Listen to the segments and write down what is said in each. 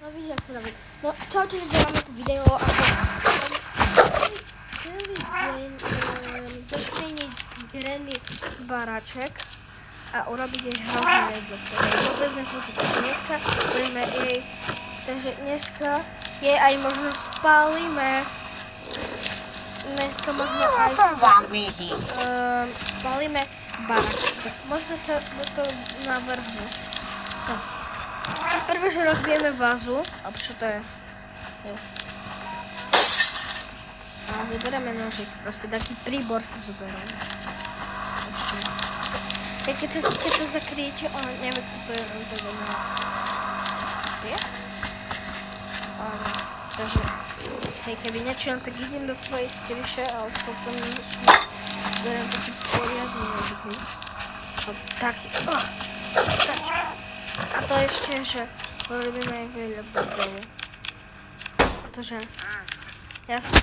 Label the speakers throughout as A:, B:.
A: No víš, jak se robi. No čaute, že děláme to video a celý deň začne Granny baráček a urobiť jej hrozné jedlo, ktoré vôbec nechutí. Takže dneska budeme jej, takže dneska jej aj možno spálime. Dneska možno aj spálime baráček. Tak možno sa do toho navrhnú. No. Prvé, že rozbijeme vázu, alebo čo to je? A vyberieme nožík, proste taký príbor si zoberieme. Keď sa zakryjete, on nevie, čo to je, on to je. Takže, hej, keby nečujem, tak idem do svojej skryše a potom beriem taký poriadný nožík. Taký, a to ešte, že robíme aj veľa bordelu. Pretože ja som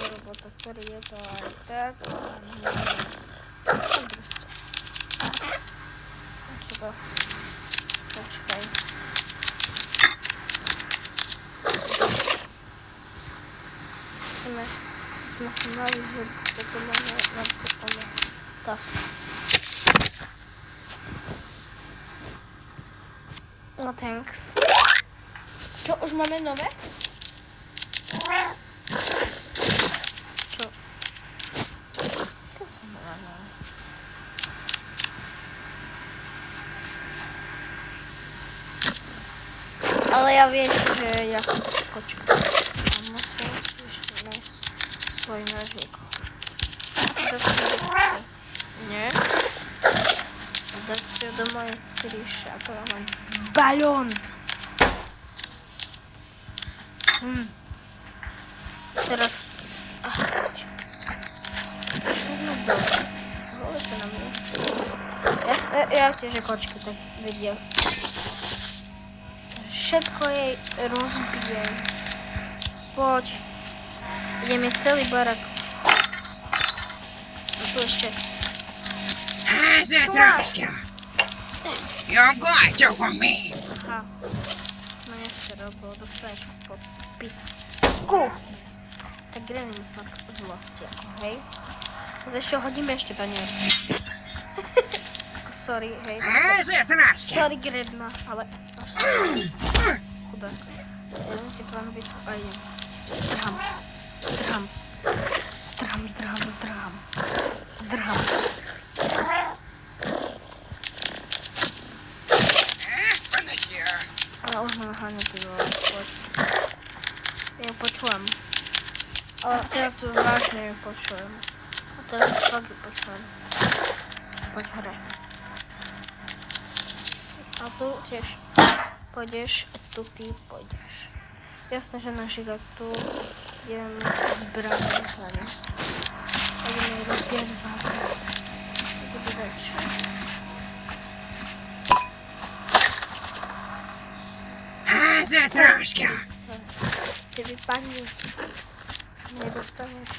A: robota, ktorý je to aj tak. Čo to? Počkaj. Sme si mali, že toto máme napríklad tasku. No thanks. Čo, už máme nové? Čo? Čo som mala nové? Ale ja viem, že ja som kočka. A musím ešte nájsť svoj nožík. Nie? Dať si do mojej skryše a to mám balón. Teraz... Volite na mňa. Ja tiež kočky tak videl. Všetko jej rozbijem. Poď. Ideme celý barak. A tu ešte...
B: You've got to for me.
A: Aha. No jeszcze robiło, dostajesz po pisku. Tak Granny mi fakt złości, okej? Zresztą chodzimy jeszcze do niej. Sorry, hej. Sorry, Granny, ale... Chuda. Ja muszę plan być fajnie. Drham. Ale už ma nahane pivo. Ja počujem. Ale teraz to vážne ju počujem. A teraz fakt ju počujem. Poď hore. A tu tiež pôjdeš, tu ty pôjdeš. Jasné, že našich tu ideme zbrať hlavne. Ideme rozbieť vážne. To bude väčšie.
B: Затрошка.
A: Ty vypadni. Nedostaneš.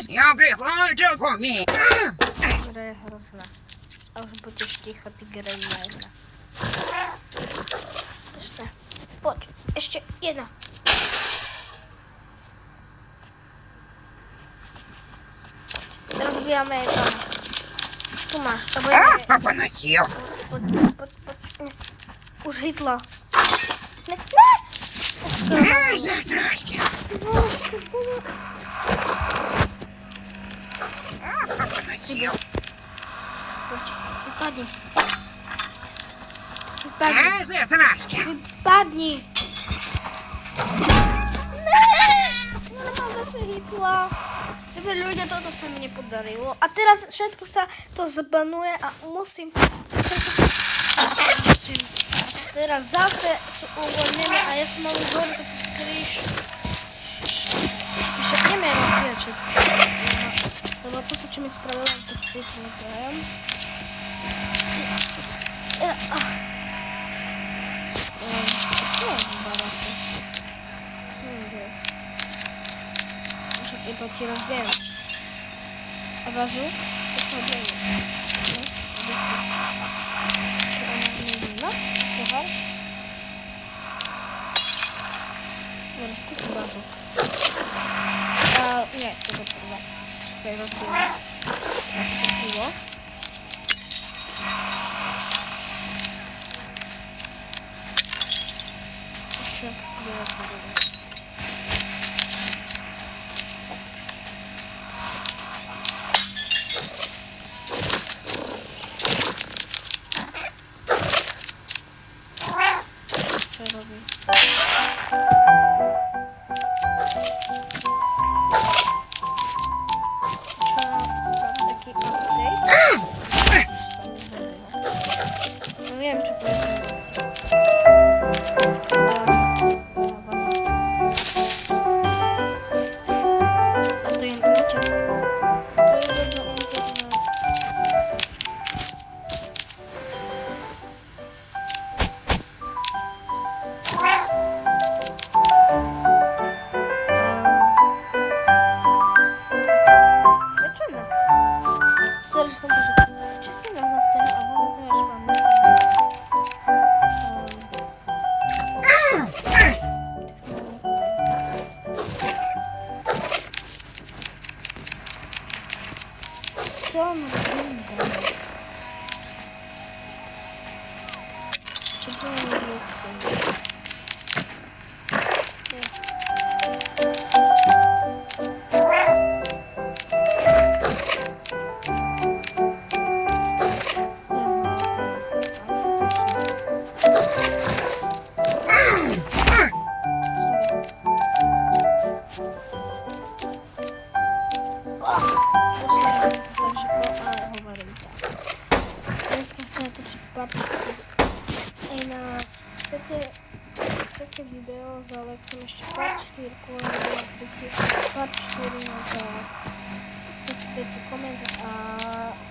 B: You'll be flying for me.
A: Hra je hrozná. A už budeš ticho, ty Granny. Poď, ešte jedna. Rozbijame jej tam. Tu máš, to bude... Poď. Už hitlo. Ne!
B: Затрошка.
A: Wypadnij. Wypadnij. Normálne sa hitla. Ľudia, toto sa mi nepodarilo. A teraz všetko sa to zbanuje a musím... Teraz zase sú uvoľnené a ja som mal hore taký kríž. Však neviem rozbiečiť. Lebo toto, čo mi spravila, tak cítim neprajem. Čo je v baráku? Však iba ti rozbijem. A vážu? To sa odbieje. No, pohár. Czekaj, rozbiję. Zaświetliło. Jeszcze biorę sobie. Co robię? Taki update. No nie wiem, czy to jest to internecie. To jest do internetu. Dlaczego nas? Sorry, że są też wczesne nas na stole, a mamy też mamy. Co on wygląda? Czy to nie jest? Takie wideo za lekcją jeszcze part 4, part 4 no to dajcie komentarz, a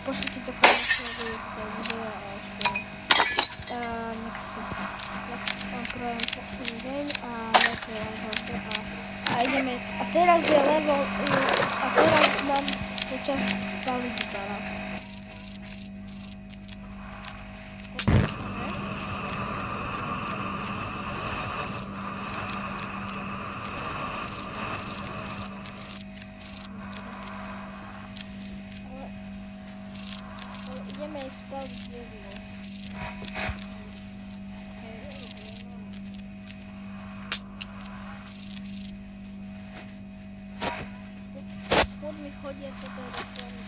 A: poślijcie do komentarza tutaj wideo, a jeszcze next program dzień, a idziemy, a teraz ja lewo, a teraz mam czas bawić gitara. Idziemy sprawdzić jedno. Chłod mi chodzi, jak to reklamy.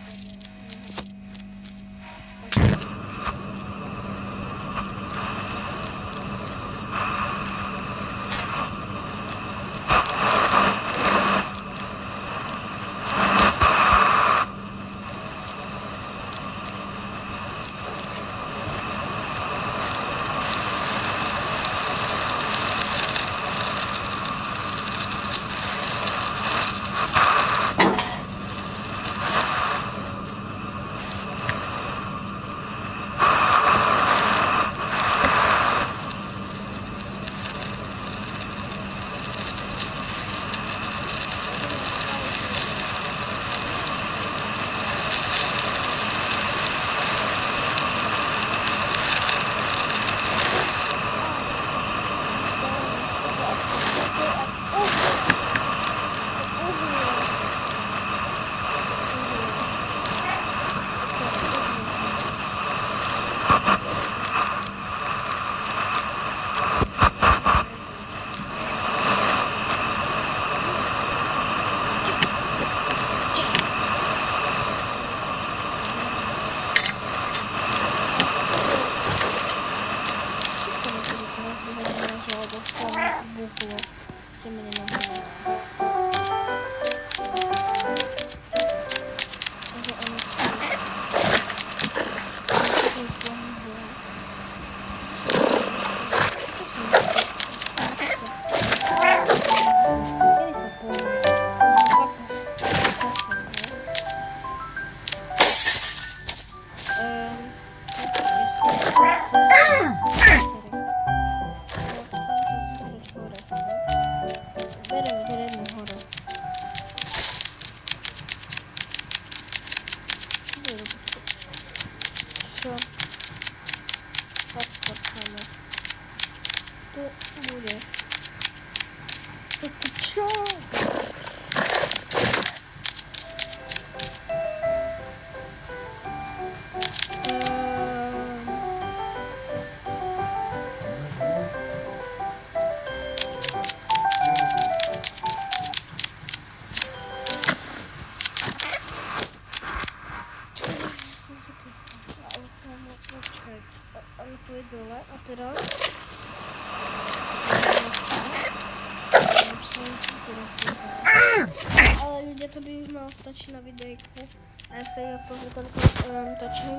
A: Počkaj, on tu je dole a teraz... Ale ľudia, to by už malo stačiť na videjku. A ja sa ja pozrieť toľko točím.